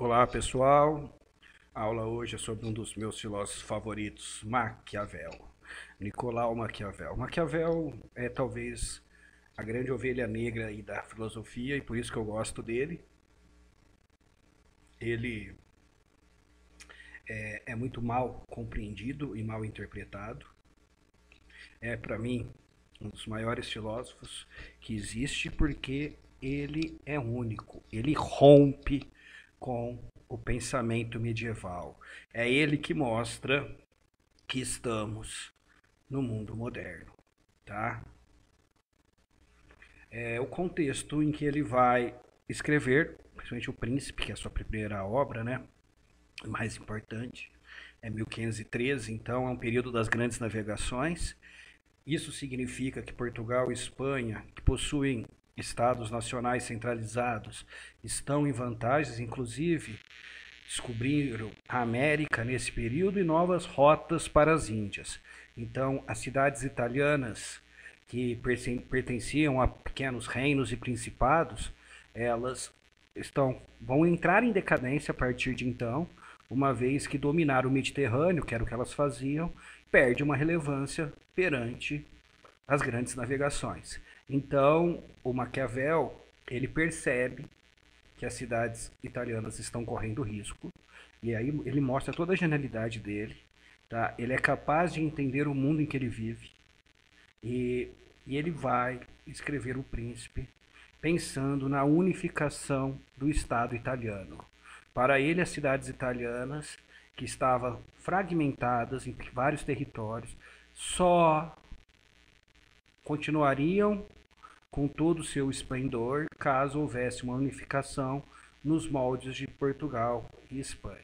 Olá pessoal, a aula hoje é sobre um dos meus filósofos favoritos, Maquiavel, Nicolau Maquiavel. Maquiavel é talvez a grande ovelha negra aí da filosofia e por isso que eu gosto dele. Ele é muito mal compreendido e mal interpretado. É para mim um dos maiores filósofos que existe porque ele é único, ele rompe com o pensamento medieval. É ele que mostra que estamos no mundo moderno, tá? É o contexto em que ele vai escrever, principalmente o Príncipe, que é a sua primeira obra, né? Mais importante, é 1513, então é um período das grandes navegações. Isso significa que Portugal e Espanha, que possuem estados nacionais centralizados, estão em vantagens, inclusive descobriram a América nesse período e novas rotas para as Índias. Então, as cidades italianas que pertenciam a pequenos reinos e principados, elas vão entrar em decadência a partir de então, uma vez que dominar o Mediterrâneo, que era o que elas faziam, perde uma relevância perante as grandes navegações. Então, o Maquiavel, ele percebe que as cidades italianas estão correndo risco, e aí ele mostra toda a genialidade dele, tá? Ele é capaz de entender o mundo em que ele vive, e, e ele vai escrever O Príncipe pensando na unificação do Estado italiano. Para ele, as cidades italianas, que estavam fragmentadas em vários territórios, só continuariam com todo o seu esplendor caso houvesse uma unificação nos moldes de Portugal e Espanha.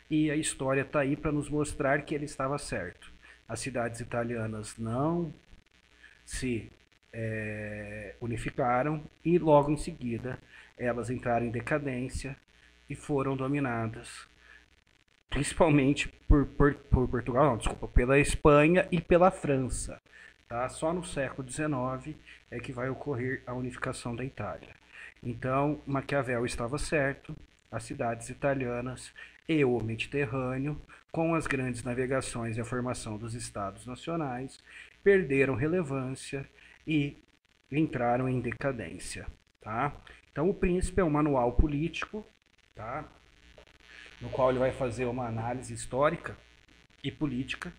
E a história está aí para nos mostrar que ele estava certo. As cidades italianas não se unificaram e logo em seguida elas entraram em decadência e foram dominadas principalmente por Portugal, não, desculpa, pela Espanha e pela França. Tá? Só no século XIX é que vai ocorrer a unificação da Itália. Então, Maquiavel estava certo, as cidades italianas e o Mediterrâneo, com as grandes navegações e a formação dos estados nacionais, perderam relevância e entraram em decadência. Tá? Então, o Príncipe é um manual político, tá? No qual ele vai fazer uma análise histórica e política.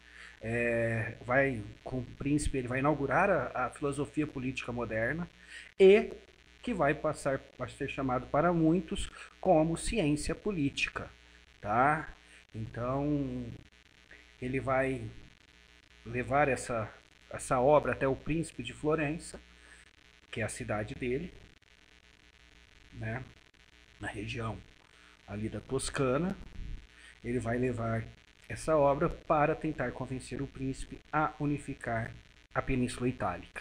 Com o Príncipe, ele vai inaugurar a filosofia política moderna e que vai passar a ser chamado para muitos como ciência política, tá? Então, ele vai levar essa obra até o Príncipe de Florença, que é a cidade dele, né? Na região ali da Toscana. Ele vai levar essa obra para tentar convencer o príncipe a unificar a Península Itálica.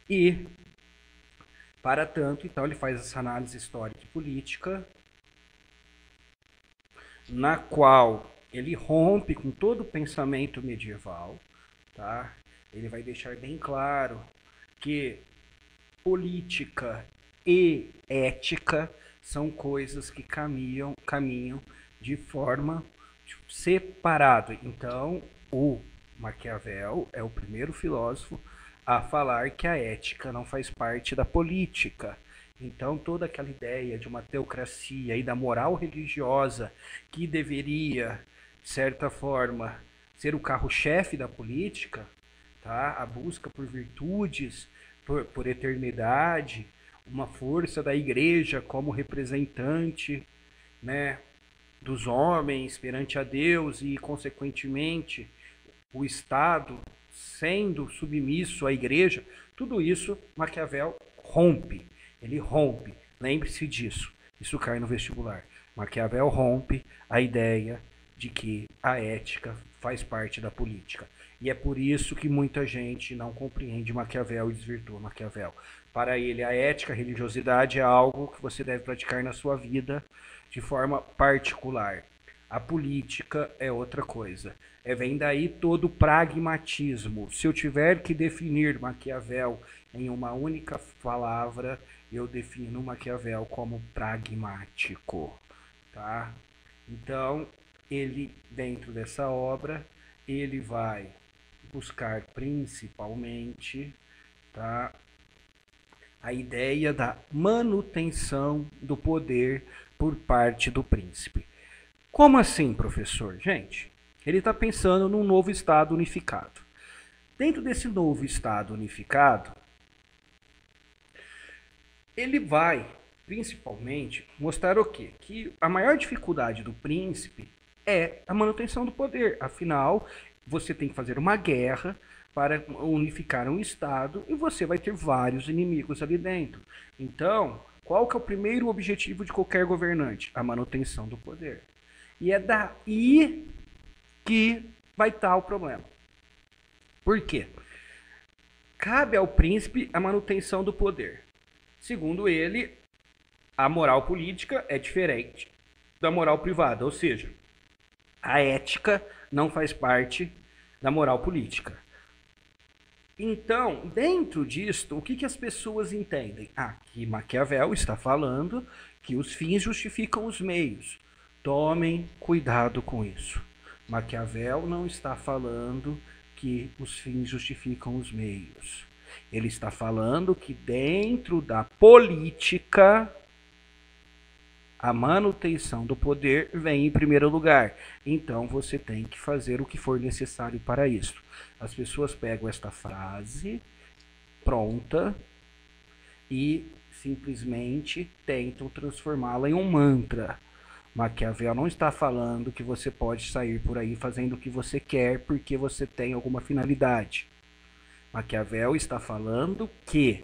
E, para tanto, então ele faz essa análise histórica e política, na qual ele rompe com todo o pensamento medieval, tá? Ele vai deixar bem claro que política e ética são coisas que caminham de forma separada. Então, o Maquiavel é o primeiro filósofo a falar que a ética não faz parte da política. Então, toda aquela ideia de uma teocracia e da moral religiosa que deveria, de certa forma, ser o carro-chefe da política, tá? A busca por virtudes, por eternidade, uma força da igreja como representante, né, dos homens perante a Deus e, consequentemente, o Estado sendo submisso à igreja, tudo isso Maquiavel rompe. Ele rompe. Lembre-se disso. Isso cai no vestibular. Maquiavel rompe a ideia de que a ética faz parte da política. E é por isso que muita gente não compreende Maquiavel e desvirtua Maquiavel. Para ele, a ética, a religiosidade é algo que você deve praticar na sua vida de forma particular. A política é outra coisa. Vem daí todo o pragmatismo. Se eu tiver que definir Maquiavel em uma única palavra, eu defino Maquiavel como pragmático. tá? Então, ele, dentro dessa obra, ele vai buscar principalmente, tá, a ideia da manutenção do poder por parte do príncipe. Como assim, professor? Gente, ele está pensando num novo Estado unificado. Dentro desse novo Estado unificado, ele vai, principalmente, mostrar o quê? Que a maior dificuldade do príncipe é a manutenção do poder. Afinal, você tem que fazer uma guerra para unificar um Estado e você vai ter vários inimigos ali dentro. Então, qual que é o primeiro objetivo de qualquer governante? A manutenção do poder. E é daí que vai estar o problema. Por quê? Cabe ao príncipe a manutenção do poder. Segundo ele, a moral política é diferente da moral privada, ou seja, a ética não faz parte da moral política. Então, dentro disto, o que as pessoas entendem? Que Maquiavel está falando que os fins justificam os meios. Tomem cuidado com isso. Maquiavel não está falando que os fins justificam os meios. Ele está falando que dentro da política, a manutenção do poder vem em primeiro lugar. Então você tem que fazer o que for necessário para isso. As pessoas pegam esta frase pronta e simplesmente tentam transformá-la em um mantra. Maquiavel não está falando que você pode sair por aí fazendo o que você quer porque você tem alguma finalidade. Maquiavel está falando que,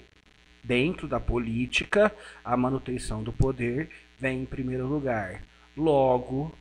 dentro da política, a manutenção do poder vem em primeiro lugar. Logo,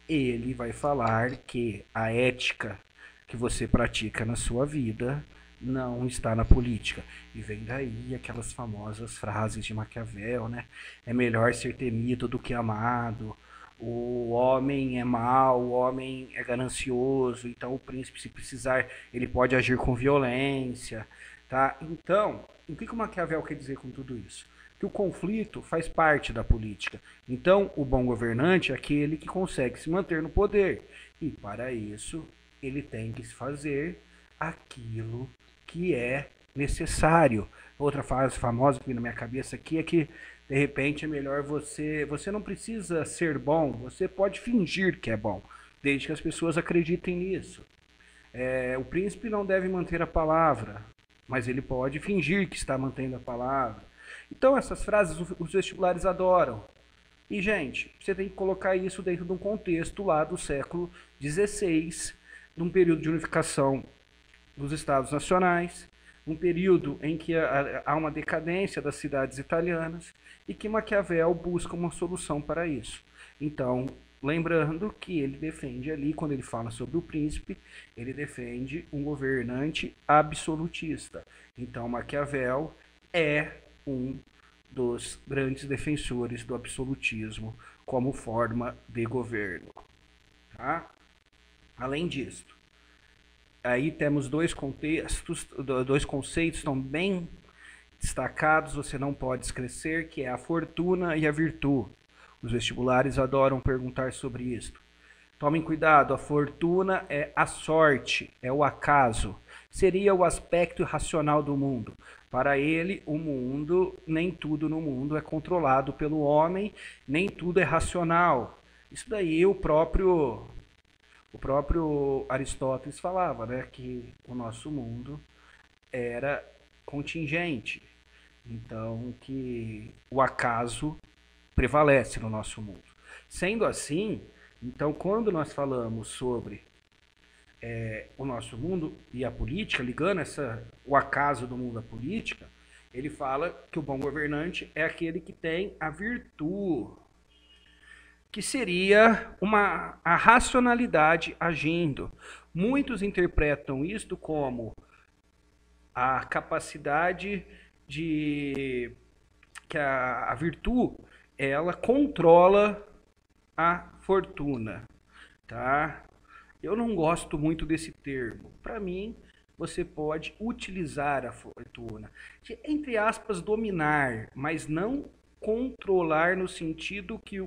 ele vai falar que a ética que você pratica na sua vida não está na política. E vem daí aquelas famosas frases de Maquiavel, né? É melhor ser temido do que amado. O homem é mau, o homem é ganancioso, então o príncipe, se precisar, ele pode agir com violência, tá? Então, o que o Maquiavel quer dizer com tudo isso? Que o conflito faz parte da política. Então, o bom governante é aquele que consegue se manter no poder. E, para isso, ele tem que fazer aquilo que é necessário. Outra frase famosa que vem na minha cabeça aqui é que, de repente, é melhor você não precisa ser bom, você pode fingir que é bom, desde que as pessoas acreditem nisso. O príncipe não deve manter a palavra, mas ele pode fingir que está mantendo a palavra. Então, essas frases os vestibulares adoram. E, gente, você tem que colocar isso dentro de um contexto lá do século XVI, num período de unificação dos Estados Nacionais, um período em que há uma decadência das cidades italianas e que Maquiavel busca uma solução para isso. Então, lembrando que ele defende ali, quando ele fala sobre o príncipe, ele defende um governante absolutista. Então, Maquiavel é um dos grandes defensores do absolutismo como forma de governo. Tá? Além disso, aí temos dois contextos, dois conceitos tão bem destacados, você não pode esquecer, que é a fortuna e a virtude. Os vestibulares adoram perguntar sobre isso. Tomem cuidado, a fortuna é a sorte, é o acaso. Seria o aspecto racional do mundo. Para ele, o mundo, nem tudo no mundo é controlado pelo homem, nem tudo é racional. Isso daí o próprio Aristóteles falava, né, que o nosso mundo era contingente. Então, que o acaso prevalece no nosso mundo. Sendo assim, então, quando nós falamos sobre o nosso mundo e a política, ligando o acaso do mundo à política, ele fala que o bom governante é aquele que tem a virtude, que seria a racionalidade agindo. Muitos interpretam isto como a capacidade de que a virtude ela controla a fortuna, tá? Eu não gosto muito desse termo. Para mim, você pode utilizar a fortuna, entre aspas, dominar, mas não controlar no sentido que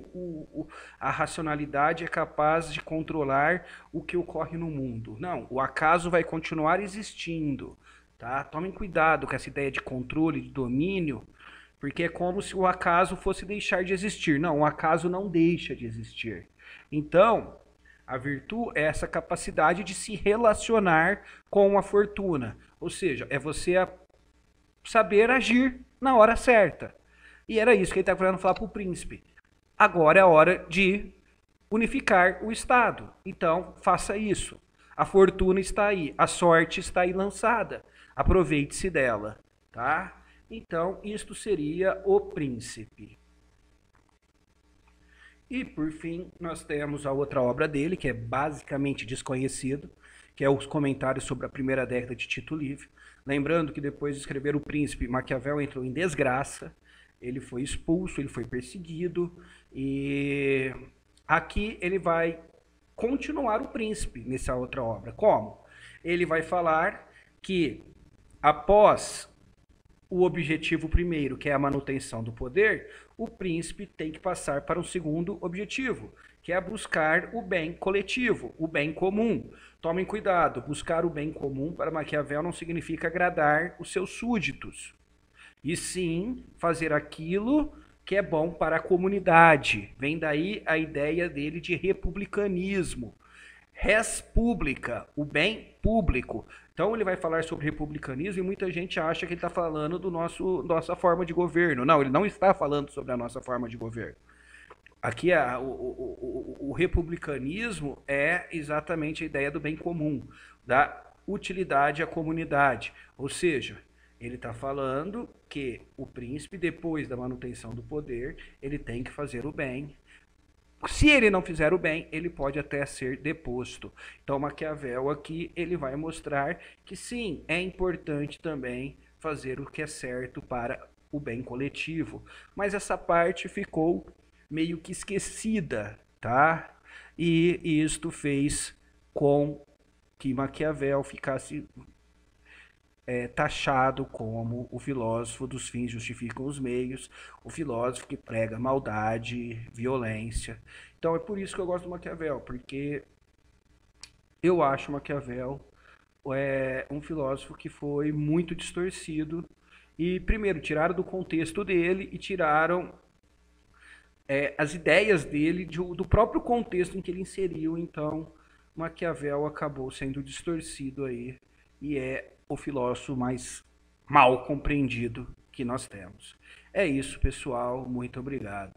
a racionalidade é capaz de controlar o que ocorre no mundo. Não, o acaso vai continuar existindo, tá? Tomem cuidado com essa ideia de controle, de domínio, porque é como se o acaso fosse deixar de existir. Não, o acaso não deixa de existir. Então, a virtude é essa capacidade de se relacionar com a fortuna. Ou seja, é você saber agir na hora certa. E era isso que ele estava querendo falar para o príncipe. Agora é a hora de unificar o Estado. Então, faça isso. A fortuna está aí, a sorte está aí lançada. Aproveite-se dela, tá? Então, isto seria o príncipe. E, por fim, nós temos a outra obra dele, que é basicamente desconhecido, que é os comentários sobre a primeira década de Tito Livre. Lembrando que depois de escrever O Príncipe, Maquiavel entrou em desgraça, ele foi expulso, ele foi perseguido, e aqui ele vai continuar o Príncipe nessa outra obra. Como? Ele vai falar que após o objetivo primeiro, que é a manutenção do poder, o príncipe tem que passar para um segundo objetivo, que é buscar o bem coletivo, o bem comum. Tomem cuidado, buscar o bem comum para Maquiavel não significa agradar os seus súditos, e sim fazer aquilo que é bom para a comunidade. Vem daí a ideia dele de republicanismo. Res pública, o bem público. Então ele vai falar sobre republicanismo e muita gente acha que ele está falando do nossa forma de governo. Não, ele não está falando sobre a nossa forma de governo. Aqui o republicanismo é exatamente a ideia do bem comum, da utilidade à comunidade. Ou seja, ele está falando que o príncipe, depois da manutenção do poder, ele tem que fazer o bem. Se ele não fizer o bem, ele pode até ser deposto. Então Maquiavel aqui ele vai mostrar que sim, é importante também fazer o que é certo para o bem coletivo. Mas essa parte ficou meio que esquecida, tá? E isto fez com que Maquiavel ficasse taxado como o filósofo dos fins justificam os meios, o filósofo que prega maldade, violência. Então é por isso que eu gosto do Maquiavel, porque eu acho Maquiavel um filósofo que foi muito distorcido e, primeiro, tiraram do contexto dele e tiraram as ideias dele do próprio contexto em que ele inseriu. Então Maquiavel acabou sendo distorcido aí e é o filósofo mais mal compreendido que nós temos. É isso, pessoal. Muito obrigado.